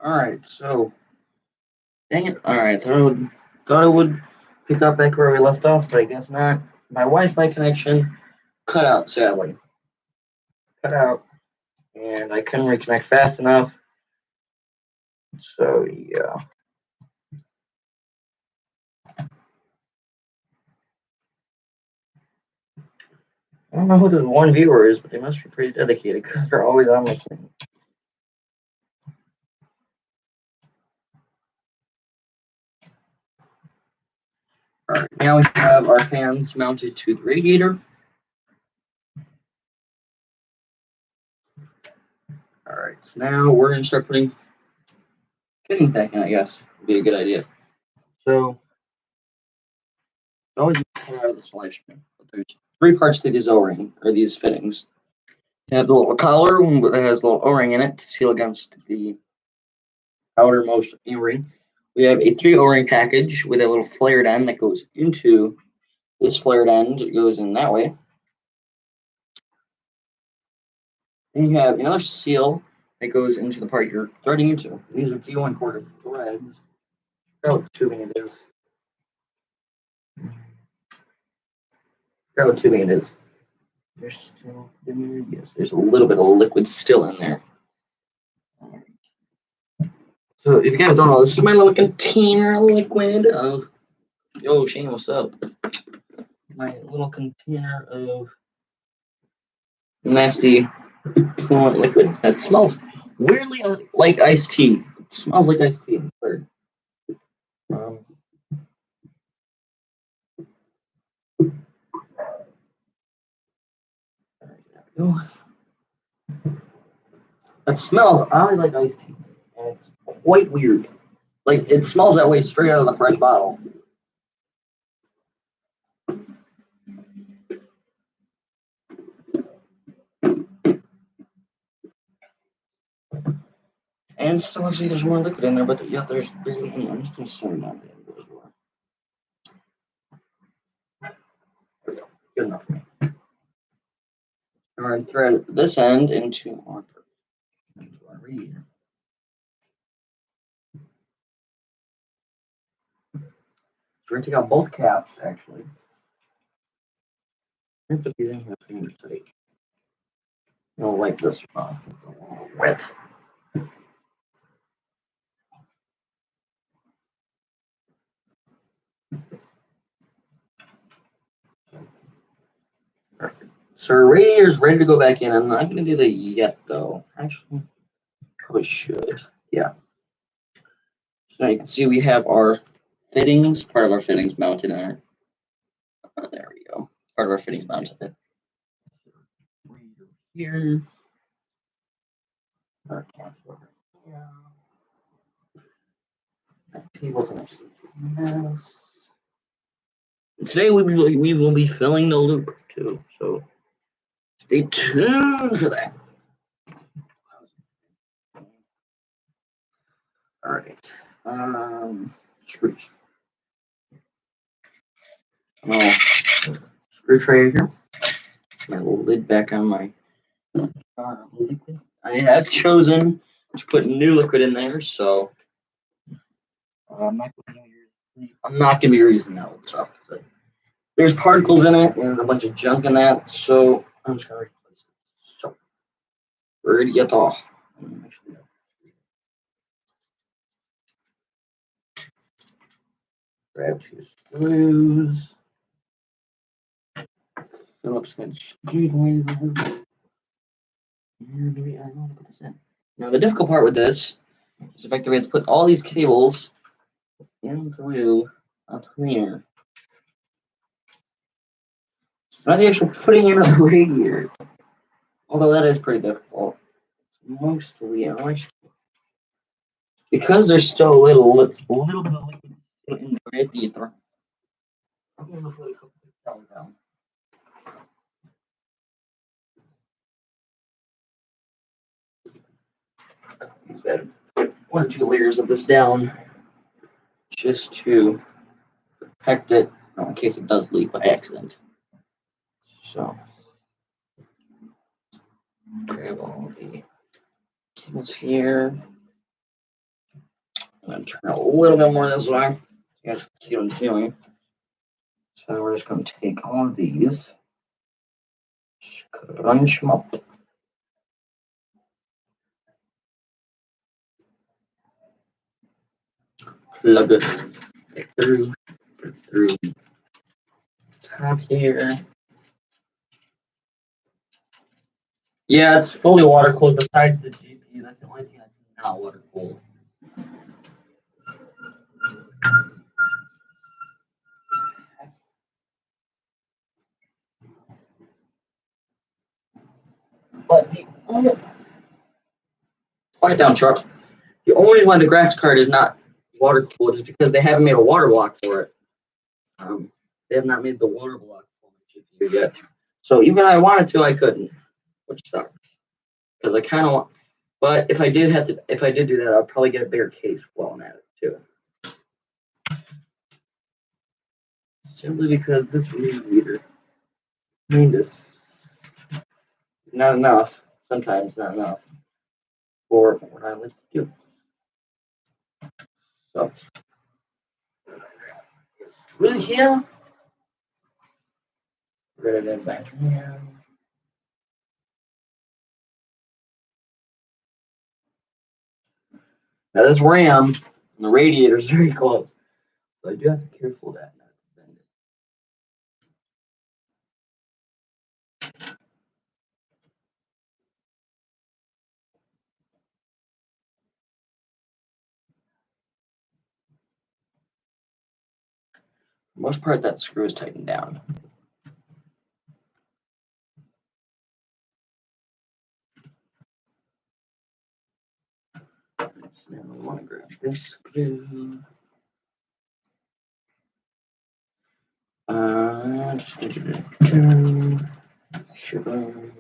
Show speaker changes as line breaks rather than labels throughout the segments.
Alright, so dang it. Alright, thought I would pick up back where we left off, but I guess not. My Wi-Fi connection cut out sadly. Cut out and I couldn't reconnect fast enough. So yeah. I don't know who this one viewer is, but they must be pretty dedicated because they're always on my thing. Alright, now we have our fans mounted to the radiator. Alright, so now we're gonna start putting fittings back in, I guess. Would be a good idea. So always cut out of this live stream. But there's three parts to these O-ring or these fittings. You have the little collar that has a little O-ring in it to seal against the outermost O-ring. We have a 3 O-ring package with a little flared end that goes into this flared end. It goes in that way. Then you have another seal that goes into the part you're threading into. These are T1 quarter threads. What tubing it is. What tubing it is. There's still in there. Yes, there's a little bit of liquid still in there. So if you guys don't know, this is my little container liquid of. Yo, Shane, what's up? My little container of nasty coolant liquid that smells weirdly like iced tea. It smells like iced tea. Weird. It smells oddly like iced tea, and it's quite weird. Like it smells that way straight out of the fresh bottle. And still actually there's more liquid in there, but yeah, there's barely any. I'm just concerned about that. Good enough for me. We're going to thread this end into our radiator. We're going to take out both caps, actually. I'm going to put these in here finger tight. I'll wipe this off. It's a little wet. So our radiator is ready to go back in. I'm not going to do that yet, though. Actually, probably should. Yeah. So now you can see we have our fittings, part of our fittings mounted in there. There we go. Part of our fittings mounted in. Here. Our caps over here. That table's actually a mess. Today we will be filling the loop too, so stay tuned for that. All right, screws. Screw tray here. My lid back on my liquid. I have chosen to put new liquid in there, so I'm not going to be reusing that old stuff. So there's particles in it and a bunch of junk in that, so I'm just going to replace it. So we're ready to get off. Grab 2 screws. Phillips head screwdriver. And maybe I want to put this in. Now the difficult part with this is the fact that we have to put all these cables into up here. Not the actual putting in of the radiator, although that is pretty difficult. It's mostly because there's still a little bit of liquid still in the radiator. I'm going to put a couple of down. One or two layers of this down just to protect it in case it does leak by accident. So grab all the cables here. I'm going to turn it a little bit more this way. You guys can see what I'm doing. So we're just going to take all of these, crunch them up. Plug it through top here. Yeah, it's fully water cooled besides the GPU. That's the only thing that's not water cooled. But the only quiet down, Sharp. The only reason why the graphics card is not water cooled is because they haven't made a water block for it. They have not made the water block for the GPU yet. So even if I wanted to, I couldn't, which sucks. Because I kind of want, but if I did do that, I'd probably get a bigger case while I'm at it too. Simply because this reader, I mean, this is not enough. Sometimes not enough for what I like to do. So, really here, put it in back here. Now this RAM and the radiator is very close, so I do have to be careful of that. For the most part, that screw is tightened down. So now we want to grab this screw. Sugar.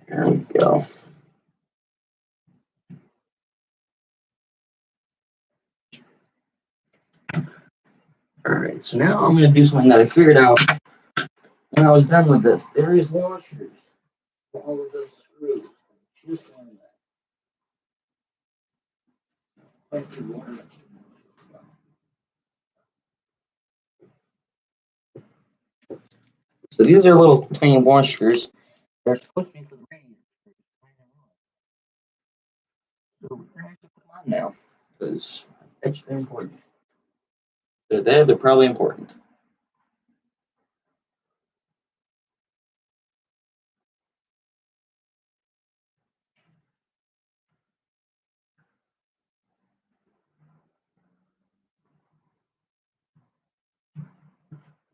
There we go. All right, so now I'm going to do something that I figured out when I was done with this. There is washers for all of those screws. Just learned that. So these are little tiny washers. They're supposed to be for the rain. So we're going to have to put them on now because they're important. They're there, they're probably important.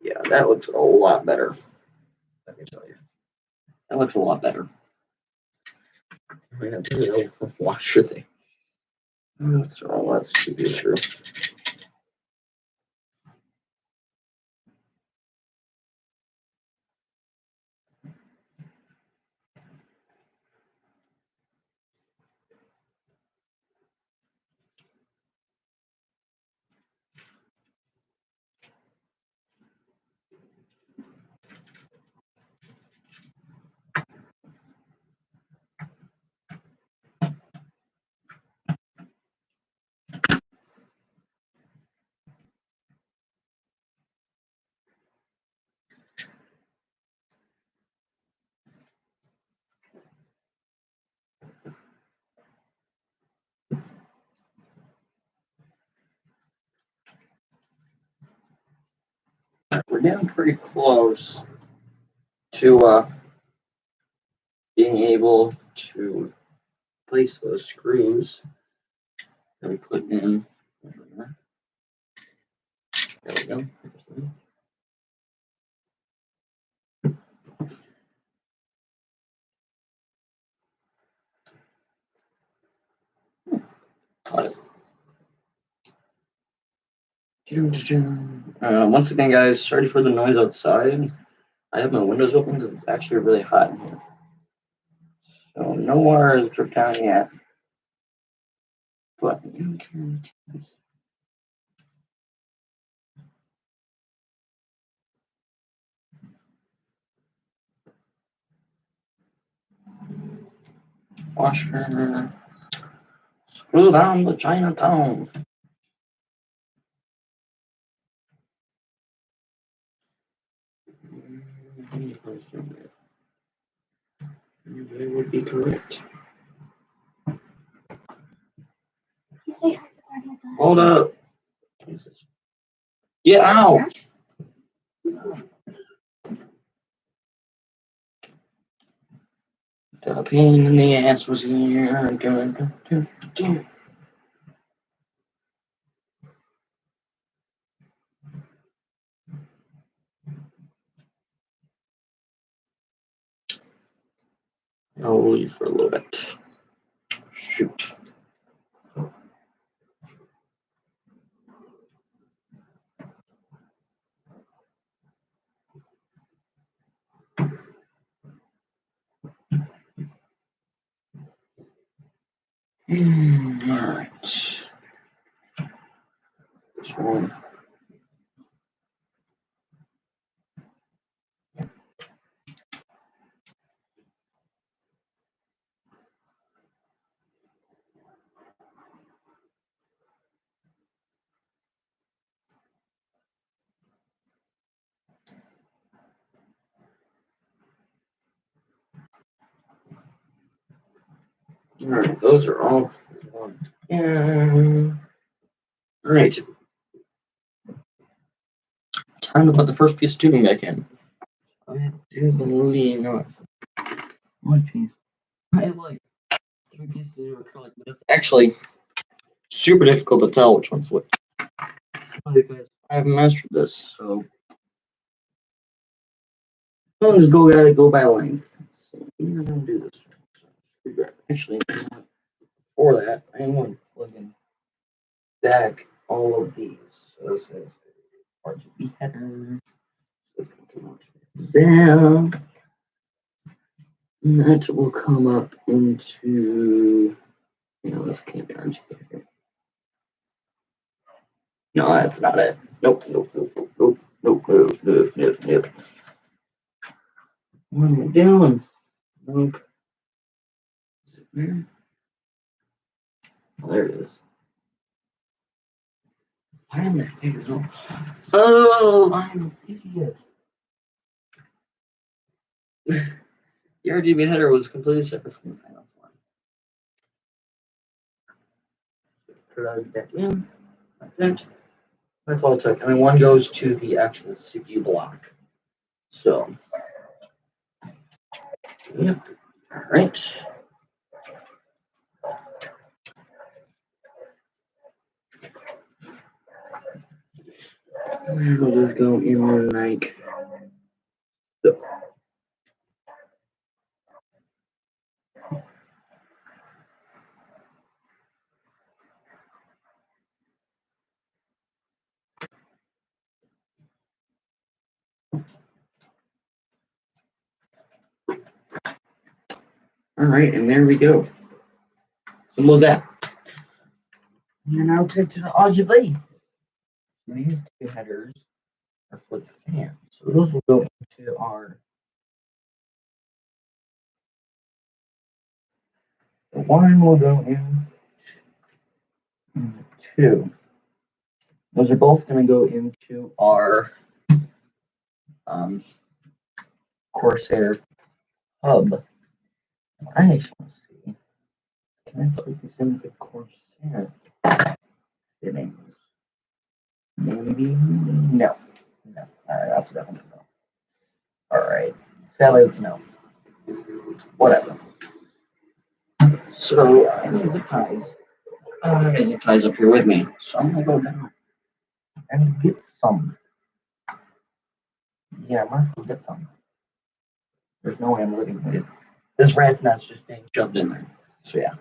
Yeah, that looks a lot better. Let me tell you. That looks a lot better. I mean, that's a little washer thing. That's all. That's should be true. We're getting pretty close to being able to place those screws that we put in. There we go. Once again, guys, sorry for the noise outside. I have my windows open because it's actually really hot in here. So no water is dripped down yet. But you can. washer. Screw down the Chinatown. They would be correct. Hold up. Get out. The pain in the ass was here. I'll leave for a little bit. Shoot. Alright. This one. Alright, those are all one. Yeah. Alright. Time to put the first piece of tubing back in. I do believe not. One piece. I have like 3 pieces of acrylic, but it's actually super difficult to tell which one's which. Because I haven't mastered this, so I'll just gotta go by length. So I'm gonna do this. Actually, before that, I am going to plug in stack all of these. So this is RGB header. So it's going to come out there. And that will come up into, this can't be RGB header. No, that's not it. Nope. What am I doing? Nope. Where? Oh, there it is. Why am I big as well? Oh, I'm an idiot. The RGB header was completely separate from the panel line. Plug that in, like that. That's all it took. And then one goes to the actual CPU block. So, yep. All right. We'll just go in like so. All right, and there we go. Simple as that. And now click to the RGB. These two headers are for the fan. So those will go into our. The one will go in two. Those are both going to go into our Corsair hub. I actually want to see. Can I put this in the Corsair settings? Maybe no. No. All right, that's definitely no. All right, salads no. Whatever. So I need zip ties. I don't have any zip ties up here with me, so I'm gonna go down and get some. Yeah, I might as well get some. There's no way I'm living with it. This rat's nut's just being shoved in there. So yeah.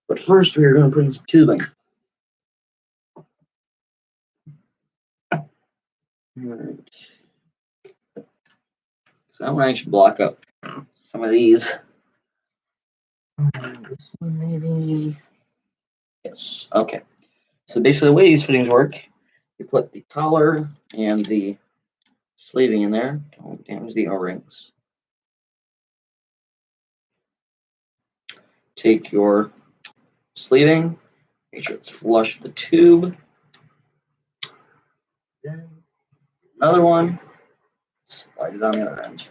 But first we are gonna put in some tubing. Alright. So I want to actually block up some of these. This one maybe. Yes. Okay. So basically the way these fittings work, you put the collar and the sleeving in there. Don't damage the O-rings. take your sleeving, make sure it's flush with the tube. Then another one, slide it on the other end.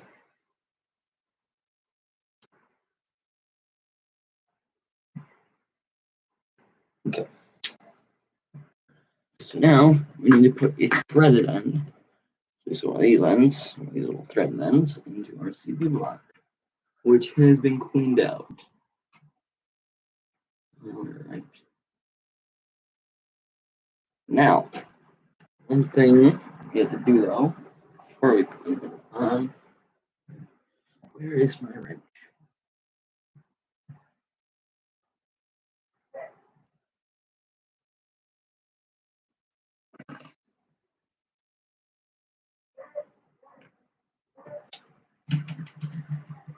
Okay. So now we need to put a threaded end. So one of these ends, one of these little threaded ends, into our CV block, which has been cleaned out. Alright. Now, one thing we have to do though, before we put it on, where is my wrench?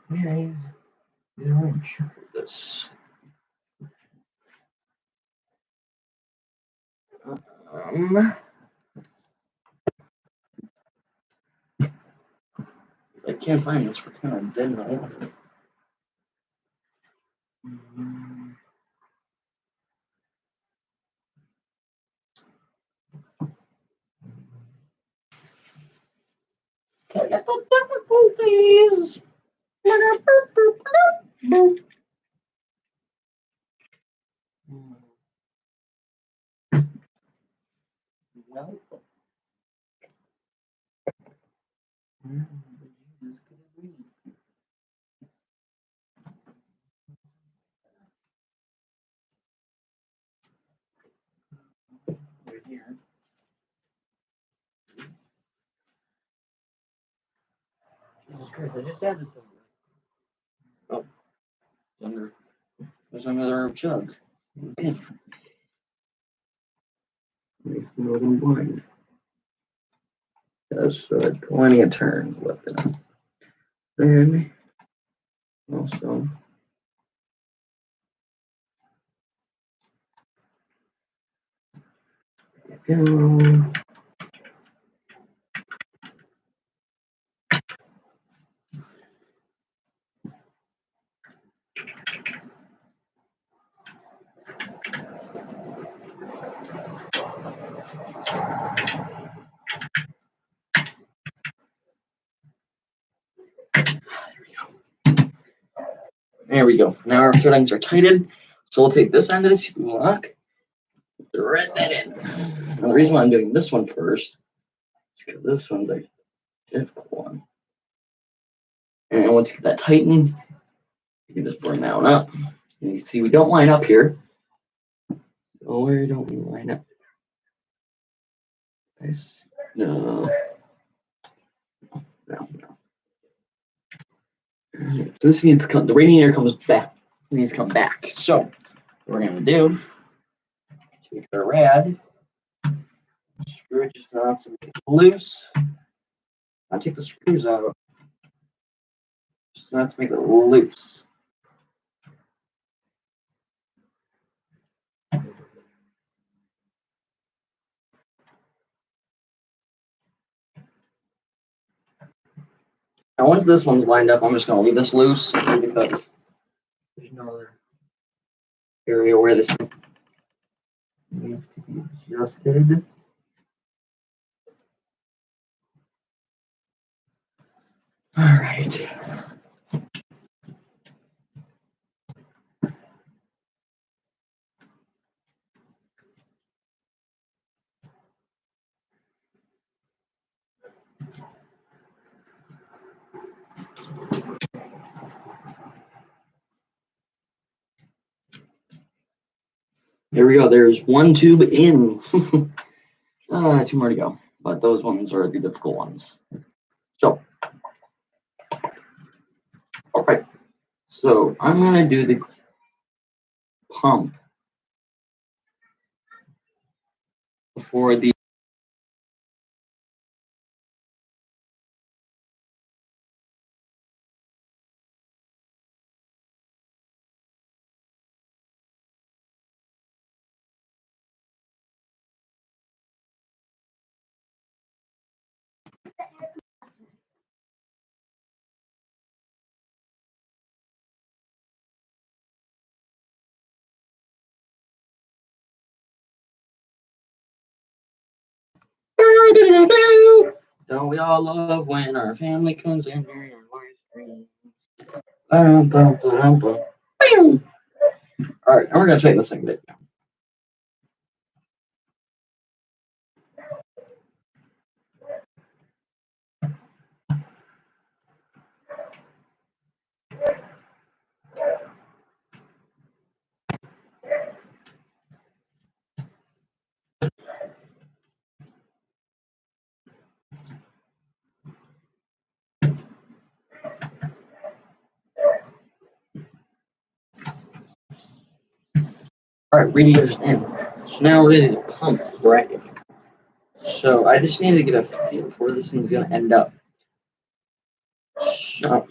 Where is the wrench for this? I can't find this. We're kind of dead in the water. Technical difficulties. No. Right here. Jesus Christ, I just had this thing. Oh, it's under. There's another jug. Okay. Nice northern blind. There's plenty of turns left in it. Then also go. There we go. Now our fittings are tightened. So we'll take this end of the CP block, thread that in. Now the reason why I'm doing this one first is because this one's a difficult one. And once you get that tightened, you can just bring that one up. And you can see we don't line up here. So where don't we line up? No. No. So this needs to come, the radiator comes back. It needs to come back. So what we're gonna do, take our rad, screw it just enough to make it loose. I'll take the screws out just enough to make it loose. Now once this one's lined up, I'm just gonna leave this loose because there's no other area where this needs to be adjusted. All right. There we go. There's one tube in. Two more to go, but those ones are the difficult ones. So, all right. So I'm gonna do the pump for the. Don't we all love when our family comes in during our live stream? Ba-dum-bum-ba-dum-bum. All right, and we're gonna take this thing down. All right, radiators in. So now we're ready to pump bracket. So I just need to get a feel for where this thing's gonna end up. So,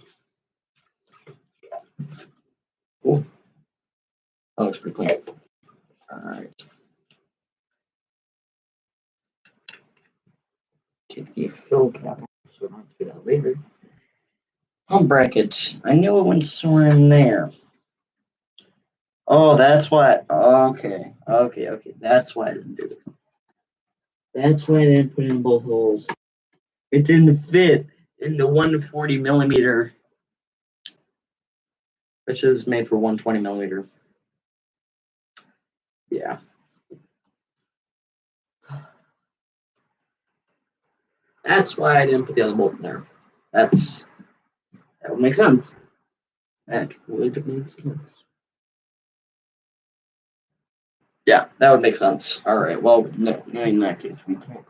cool. That looks pretty clean. All right. Take the fill cap, so I don't have to do that later. Pump bracket. I knew it went somewhere in there. Oh, that's why. Okay. That's why I didn't do it. That's why I didn't put in both holes. It didn't fit in the 140 millimeter, which is made for 120 millimeter. Yeah. That's why I didn't put the other bolt in there. That would make sense. That would make sense. Yeah, that would make sense. All right. Well, no, in that case, we can't.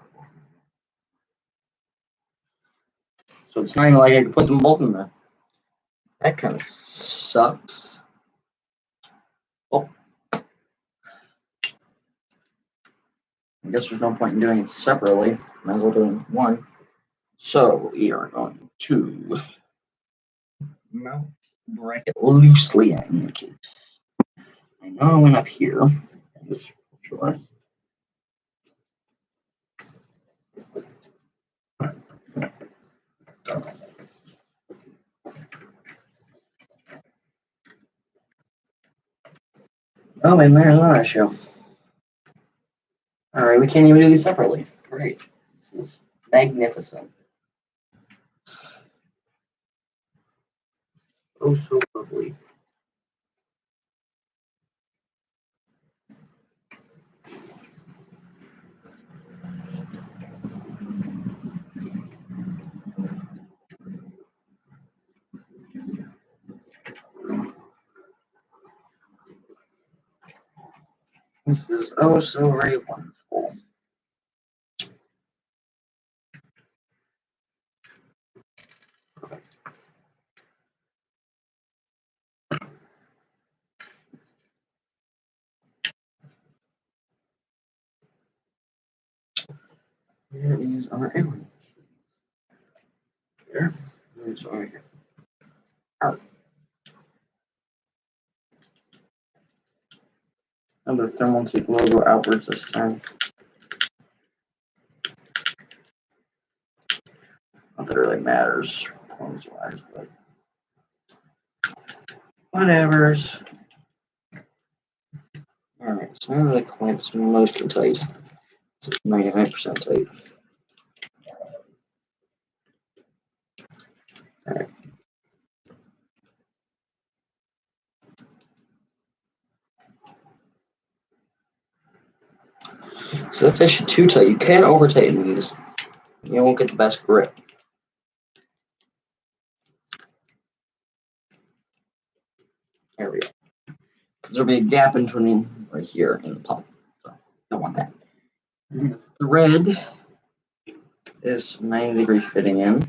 So it's not even like I can put them both in there. That kind of sucks. Oh, I guess there's no point in doing it separately. Might as well do it in one. So we are going to mount bracket loosely in the case. I know I went up here. Just sure. Oh, and there's another issue. All right, we can't even do these separately. Great. This is magnificent. Oh, so lovely. This is oh so very wonderful. Here is our alien. Here. There's our here. Out. And the thermal tape will go outwards this time. Not that it really matters, performance-wise, but whatever's. Alright, so now the clamp's mostly tight. It's 99% tight. Alright. So that's actually too tight. You can't over tighten these. You won't get the best grip. There we go. Because there'll be a gap in between right here in the pump. So don't want that. The thread is 90-degree fitting in.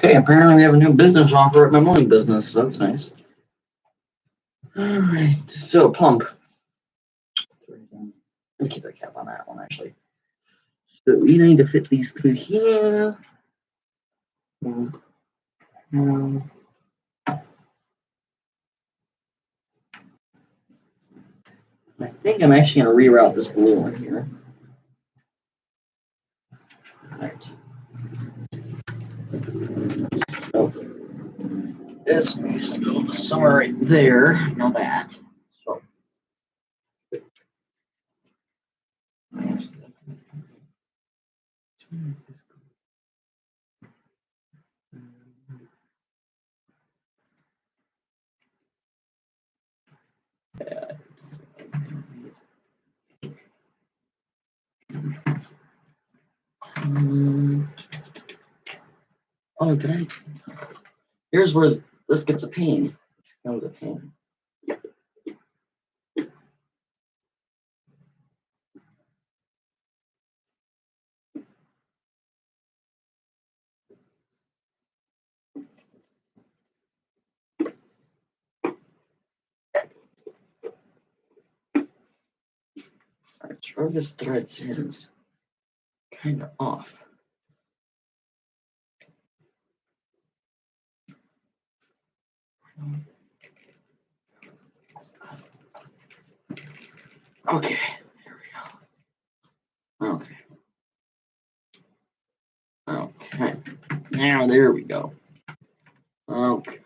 Okay, apparently we have a new business offer at my mowing business, so that's nice. Alright, so pump. Let me keep the cap on that one actually. So we need to fit these through here. I think I'm actually going to reroute this blue one here. Alright. So this needs to go somewhere right there. Now that. So. Oh, did I? Here's where this gets a pain. Comes a pain. Alright, so where this thread is kind of off. Okay, there we go. Okay. Okay. Now there we go. Okay.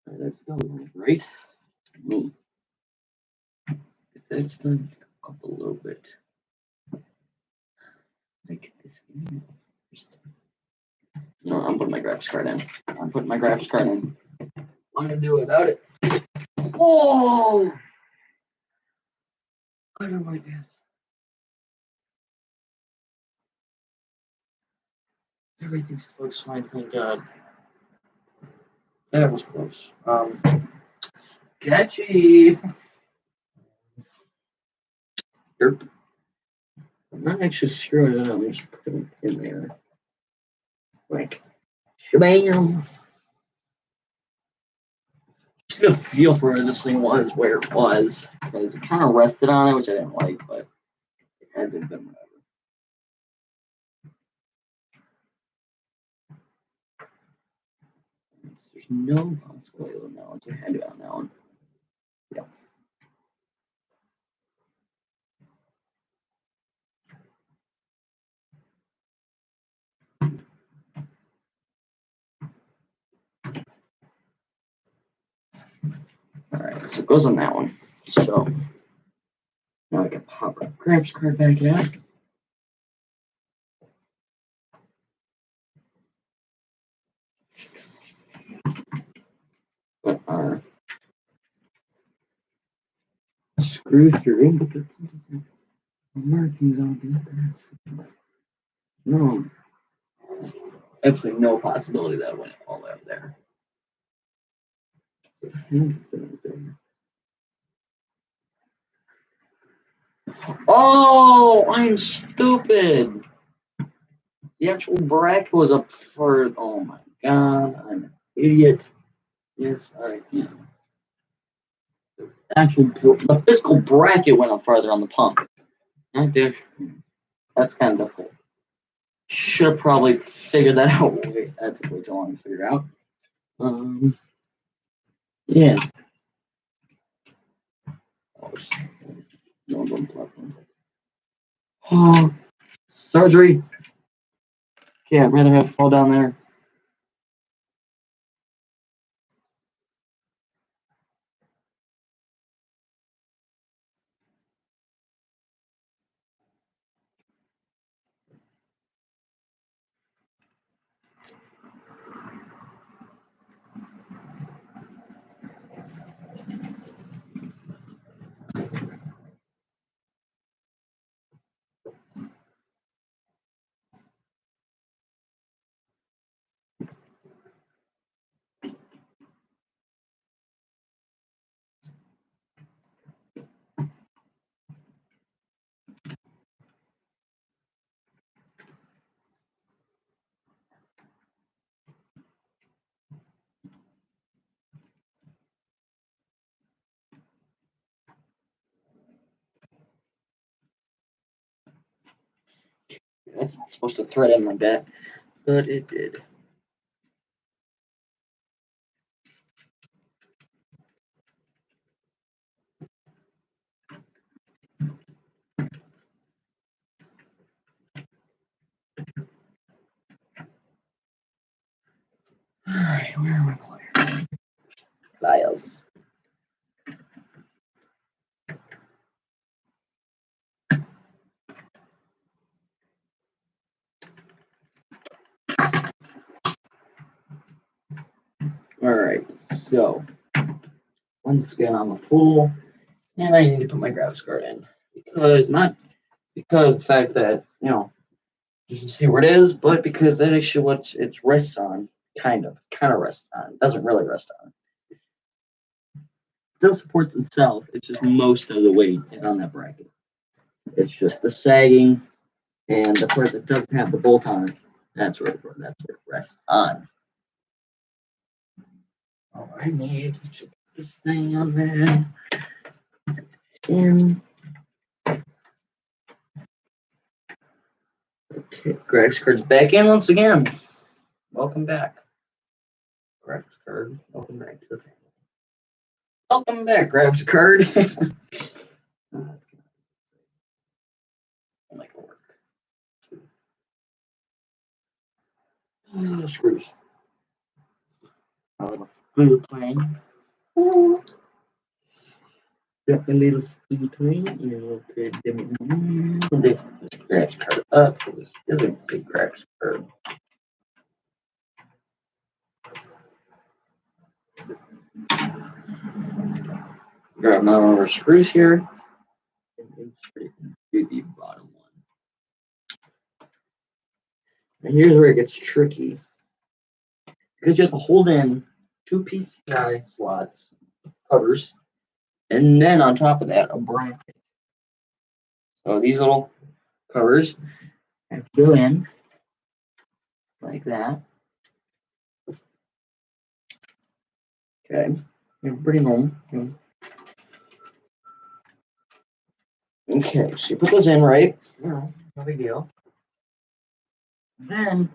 That's still right. Me. If that's done up a little bit. Like this. No, I'm putting my graphics card in. I'm putting my graphics card in. I'm gonna do it without it. Whoa! I don't like that. Everything's looks fine, thank God. That was close. Catchy. Yep. I'm not actually screwing it up. I'm just putting it in there. Like, shabam. Just get a feel for where this thing was, where it was. Because it kind of rested on it, which I didn't like, but it had been whatever. There's no possibility of that one, so I had to go on that one. Yeah. Alright, so it goes on that one. So now I can pop our graphics card back out. Put our screw through, but the markings on it. No, absolutely no possibility that went all the way up there. Oh, I'm stupid. The actual bracket was up for. Oh my god, I'm an idiot. Yes, I am. The physical bracket went up farther on the pump. Not the. That's kind of difficult. Should have probably figured that out. That's way too long to figure out. Yeah. Oh, surgery. Okay, I'd rather have fall down there. It's supposed to thread in like that, but it did. Alright, where are my pliers? Files. Alright, so once again I'm a fool, and I need to put my graphics card in. Not because of the fact that, you can see where it is, but because that actually what it rests on, kind of rests on. It doesn't really rest on. Still supports itself. It's just most of the weight is on that bracket. It's just the sagging and the part that doesn't have the bolt on it. That's where it rests on. Oh, I need to put this thing on there. In. Okay, graphics card's back in once again. Welcome back. Graphics card, welcome back to the family. Welcome back, graphics card. I'll make it work. Screws. A little glue plane. Got a little glue plane and we'll put them in. This graphics card up. This is a big graphics card. Grab my other screws here and insert it into the bottom one. And here's where it gets tricky. Because you have to hold in 2 PCI slots, covers, and then on top of that, a bracket. So these little covers have to go in like that. Okay, pretty normal. Okay, so you put those in right. No big deal. Then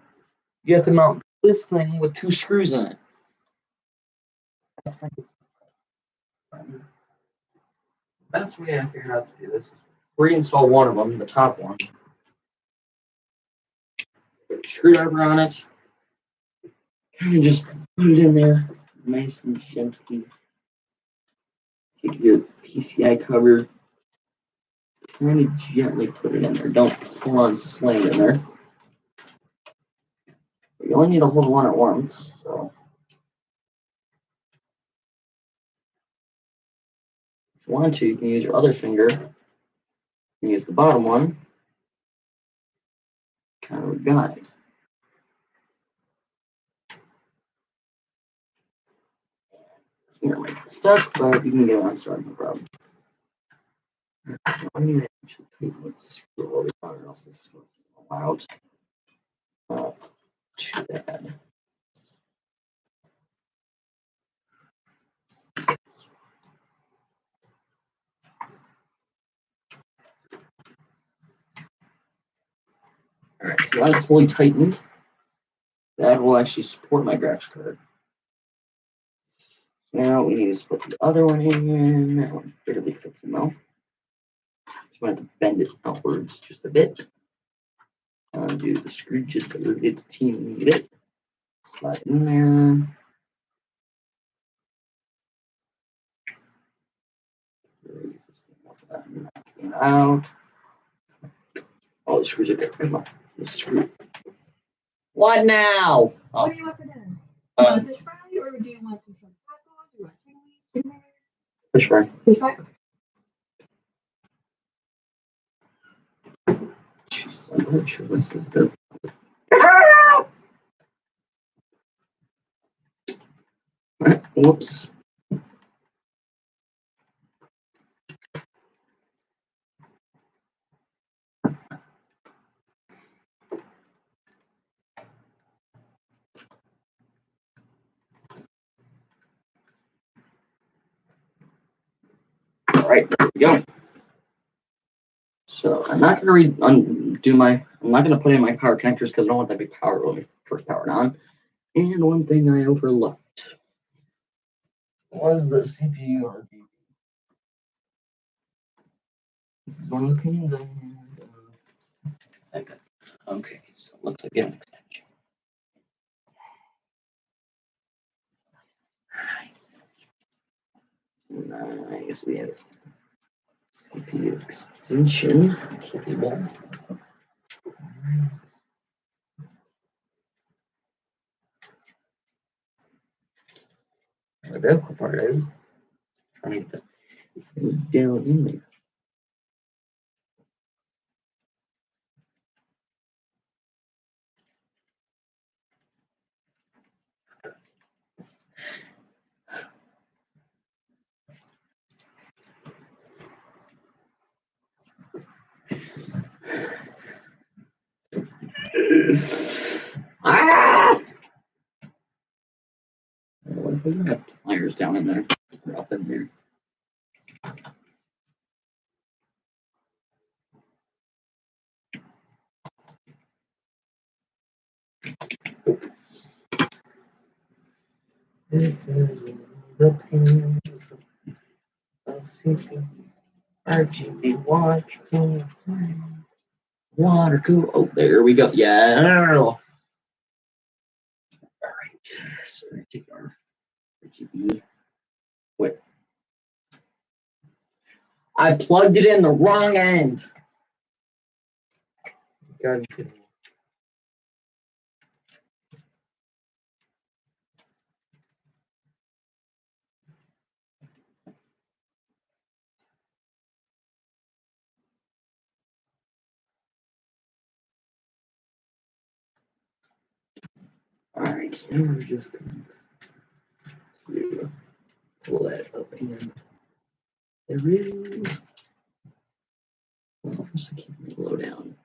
you have to mount this thing with 2 screws in it. Best way I figured out to do this is reinstall one of them, the top one. Put a screwdriver on it. Kind of just put it in there, nice and gently. Take your PCI cover, kind of gently put it in there. Don't full on slam it in there. You only need to hold one at once, so. If you want to, you can use your other finger and use the bottom one, kind of a guide. Finger might get stuck, but you can get it unstarted, no problem. I need to actually tighten this screw over or else this is going to fall out. Too bad. Alright, now it's fully tightened. That will actually support my graphics card. Now we need to put the other one in. That one barely fits in though. Just want to bend it outwards just a bit. Undo the screw just a little bit to need it. Slide it in there. Out. Oh, the screws are there. Come on. The screw. What now?
Oh. What do you want for dinner? Do you want fish fry or do you want some tacos? Do you want chicken wings?
Fish fry.
Fish fry?
I'm not sure this is the. Whoops. All right, there we go. So I'm not gonna undo my. I'm not gonna put in my power connectors because I don't want that big power when we first powered on. And one thing I overlooked was the CPU RGB. This is one of the pins I had. Okay, so it looks like we have an extension. Nice. We have CPU extension cable. The difficult part is trying to get the thing down in there. Ah! What if we have pliers down in there or up in there? This is the pin of CPU RGB watch. Water cool. Oh, there we go. Yeah. All right. So we take our RGB. Wait. I plugged it in the wrong end. God, all right. Now we're just going to pull that up in. There is. Well, just keep it low down.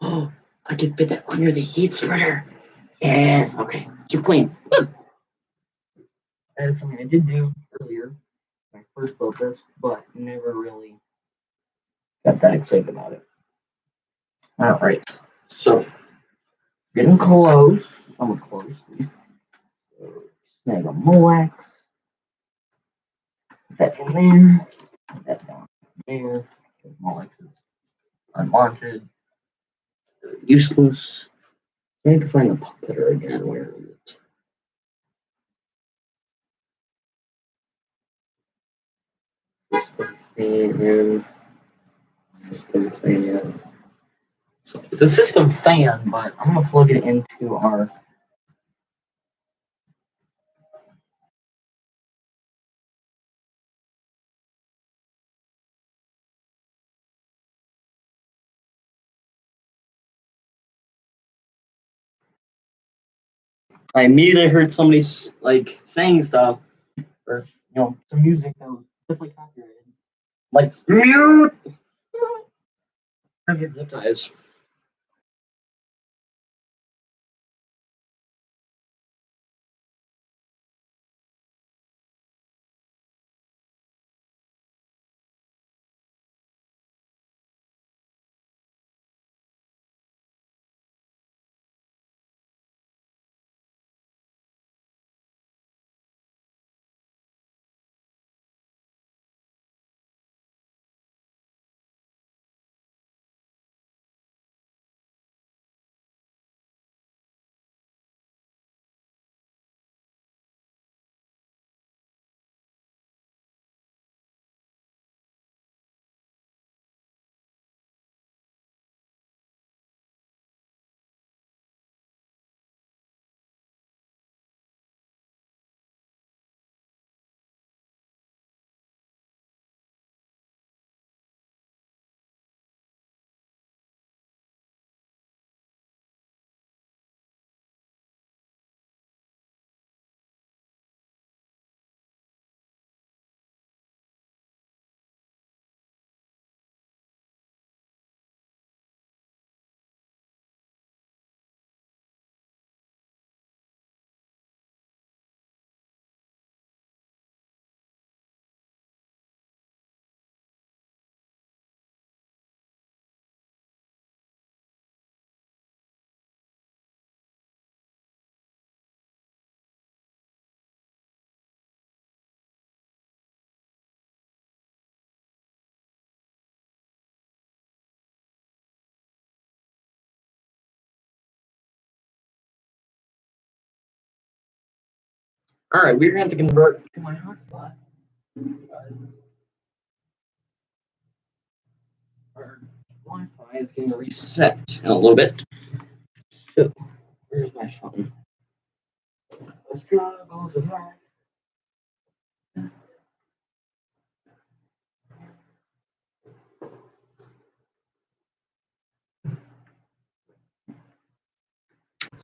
Oh, I can fit that under the heat spreader. Yes. Okay. Keep clean. That is something I did do earlier when I first built this, but never really got that excited about it. All right. So getting close. I'm close. So, snag a Molex. Put that in there. Put that down there. Molex is unwanted. Useless. I need to find the puppeter again. Where is it? System fan. So it's a system fan, but I'm gonna plug it into our. I immediately heard somebody like saying stuff, or some music that was definitely copyrighted. Like mute. I get zip ties. All right, we're going to have to convert to my hotspot. Our Wi-Fi is going to reset in a little bit. So, where's my phone? Let's try those around.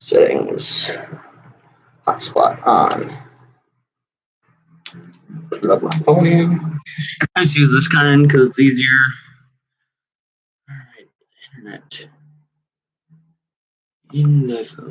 Settings. Hotspot on. Plug my phone in. I just use this kind because it's easier. All right, internet. In the phone.